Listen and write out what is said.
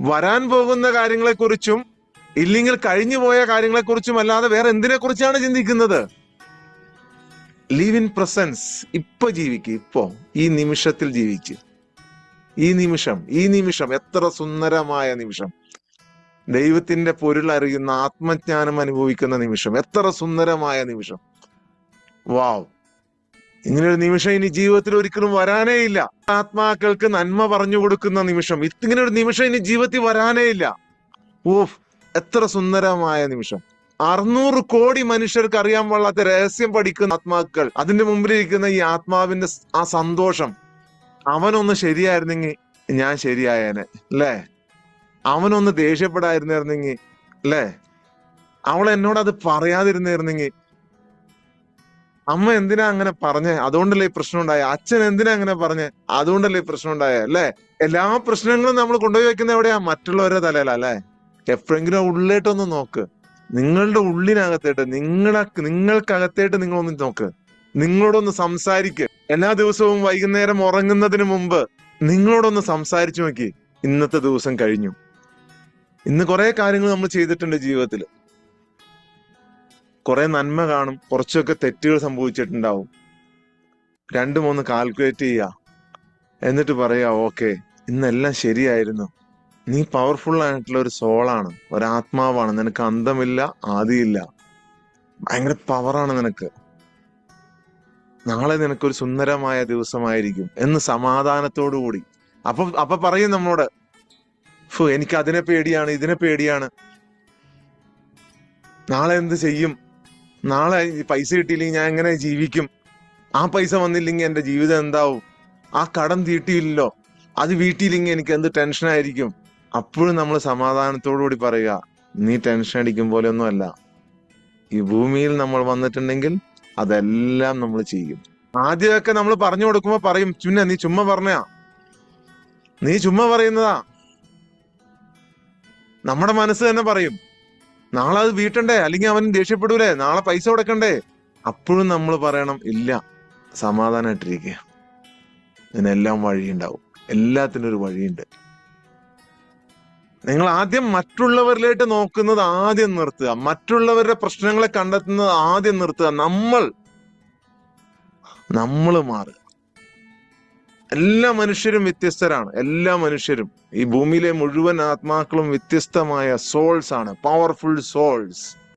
വരാൻ പോകുന്ന കാര്യങ്ങളെക്കുറിച്ചും ഇല്ലെങ്കിൽ കഴിഞ്ഞു പോയ കാര്യങ്ങളെക്കുറിച്ചും അല്ലാതെ വേറെ എന്തിനെ കുറിച്ചാണ് ചിന്തിക്കുന്നത്? Live in presence. ഇപ്പൊ ജീവിക്ക്, ഇപ്പോ ഈ നിമിഷത്തിൽ ജീവിക്ക്. ഈ നിമിഷം എത്ര സുന്ദരമായ നിമിഷം. ദൈവത്തിന്റെ പൊരുൾ അറിയുന്ന, ആത്മജ്ഞാനം അനുഭവിക്കുന്ന നിമിഷം. എത്ര സുന്ദരമായ നിമിഷം. വാവ്! ഇങ്ങനൊരു നിമിഷം ഇനി ജീവിതത്തിൽ ഒരിക്കലും വരാനേ ഇല്ല. ആത്മാക്കൾക്ക് നന്മ പറഞ്ഞു കൊടുക്കുന്ന നിമിഷം. ഇങ്ങനെ ഒരു നിമിഷം ഇനി ജീവിതത്തിൽ വരാനേ ഇല്ല. ഓഫ്! എത്ര സുന്ദരമായ നിമിഷം. 600 കോടി മനുഷ്യർക്ക് അറിയാൻ പാടില്ലാത്ത രഹസ്യം പഠിക്കുന്ന ആത്മാക്കൾ, അതിന്റെ മുമ്പിലിരിക്കുന്ന ഈ ആത്മാവിന്റെ ആ സന്തോഷം. അവനൊന്ന് ശരിയായിരുന്നെങ്കിൽ ഞാൻ ശരിയായേനെ, അല്ലേ? അവനൊന്ന് ദേഷ്യപ്പെടാതിരുന്നിരുന്നെങ്കിൽ, അല്ലേ? അവൾ എന്നോട് അത് പറയാതിരുന്നിരുന്നെങ്കിൽ. അമ്മ എന്തിനാ അങ്ങനെ പറഞ്ഞേ? അതുകൊണ്ടല്ലേ ഈ പ്രശ്നം ഉണ്ടായ. അച്ഛൻ എന്തിനാ അങ്ങനെ പറഞ്ഞേ? അതുകൊണ്ടല്ലേ ഈ പ്രശ്നം ഉണ്ടായ, അല്ലേ? എല്ലാ പ്രശ്നങ്ങളും നമ്മൾ കൊണ്ടുപോയി വെക്കുന്ന എവിടെയാ? മറ്റുള്ളവരുടെ തലയിലാ, അല്ലേ? എപ്പോഴെങ്കിലും ഉള്ളിലേട്ടൊന്ന് നോക്ക്. നിങ്ങളുടെ ഉള്ളിനകത്തേട്ട്, നിങ്ങൾക്കകത്തേട്ട് നിങ്ങളൊന്ന് നോക്ക്. നിങ്ങളോടൊന്ന് സംസാരിക്ക്. എല്ലാ ദിവസവും വൈകുന്നേരം ഉറങ്ങുന്നതിന് മുമ്പ് നിങ്ങളോടൊന്ന് സംസാരിച്ചു നോക്കി. ഇന്നത്തെ ദിവസം കഴിഞ്ഞു. ഇന്ന് കുറെ കാര്യങ്ങൾ നമ്മൾ ചെയ്തിട്ടുണ്ട് ജീവിതത്തിൽ. കുറെ നന്മ കാണും, കുറച്ചൊക്കെ തെറ്റുകൾ സംഭവിച്ചിട്ടുണ്ടാവും. 2-3 കാൽക്കുലേറ്റ് ചെയ്യുക. എന്നിട്ട് പറയാ, ഓക്കെ, ഇന്നെല്ലാം ശരിയായിരുന്നു. നീ പവർഫുൾ ആയിട്ടുള്ള ഒരു സോളാണ്, ഒരാത്മാവാണ്. നിനക്ക് അന്തമില്ല, ആദിയില്ല. ഭയങ്കര പവറാണ് നിനക്ക്. നാളെ നിനക്കൊരു സുന്ദരമായ ദിവസമായിരിക്കും എന്ന് സമാധാനത്തോടു കൂടി. അപ്പൊ പറയും നമ്മളോട്, എനിക്ക് അതിനെ പേടിയാണ്, ഇതിനെ പേടിയാണ്, നാളെ എന്ത് ചെയ്യും, നാളെ പൈസ കിട്ടിയില്ലെങ്കിൽ ഞാൻ എങ്ങനെ ജീവിക്കും, ആ പൈസ വന്നില്ലെങ്കിൽ എന്റെ ജീവിതം എന്താവും, ആ കടം തീട്ടിയില്ലല്ലോ, അത് വീട്ടിയില്ലെങ്കിൽ എനിക്ക് എന്ത് ടെൻഷനായിരിക്കും. അപ്പോഴും നമ്മൾ സമാധാനത്തോടു കൂടി പറയുക, നീ ടെൻഷൻ അടിക്കും പോലെ ഒന്നും അല്ല. ഈ ഭൂമിയിൽ നമ്മൾ വന്നിട്ടുണ്ടെങ്കിൽ അതെല്ലാം നമ്മൾ ചെയ്യും. ആദ്യമൊക്കെ നമ്മൾ പറഞ്ഞു കൊടുക്കുമ്പോ പറയും, നീ ചുമ്മാ പറഞ്ഞാ, നീ ചുമ്മാ പറയുന്നതാ. നമ്മുടെ മനസ്സ് തന്നെ പറയും, നാളെ അത് വീട്ടണ്ടേ, അല്ലെങ്കിൽ അവൻ ദേഷ്യപ്പെടൂലേ, നാളെ പൈസ കൊടുക്കണ്ടേ. അപ്പോഴും നമ്മൾ പറയണം, ഇല്ല, സമാധാനമായിട്ടിരിക്കുക, ഇതിനെല്ലാം വഴിയുണ്ടാവും. എല്ലാത്തിനും ഒരു വഴിയുണ്ട്. നിങ്ങൾ ആദ്യം മറ്റുള്ളവരിലേക്ക് നോക്കുന്നത് ആദ്യം നിർത്തുക. മറ്റുള്ളവരുടെ പ്രശ്നങ്ങളെ കണ്ടെത്തുന്നത് ആദ്യം നിർത്തുക. നമ്മൾ മാറുക. എല്ലാ മനുഷ്യരും വ്യത്യസ്തരാണ്. എല്ലാ മനുഷ്യരും, ഈ ഭൂമിയിലെ മുഴുവൻ ആത്മാക്കളും വ്യത്യസ്തമായ സോൾസ് ആണ്, പവർഫുൾ സോൾസ്.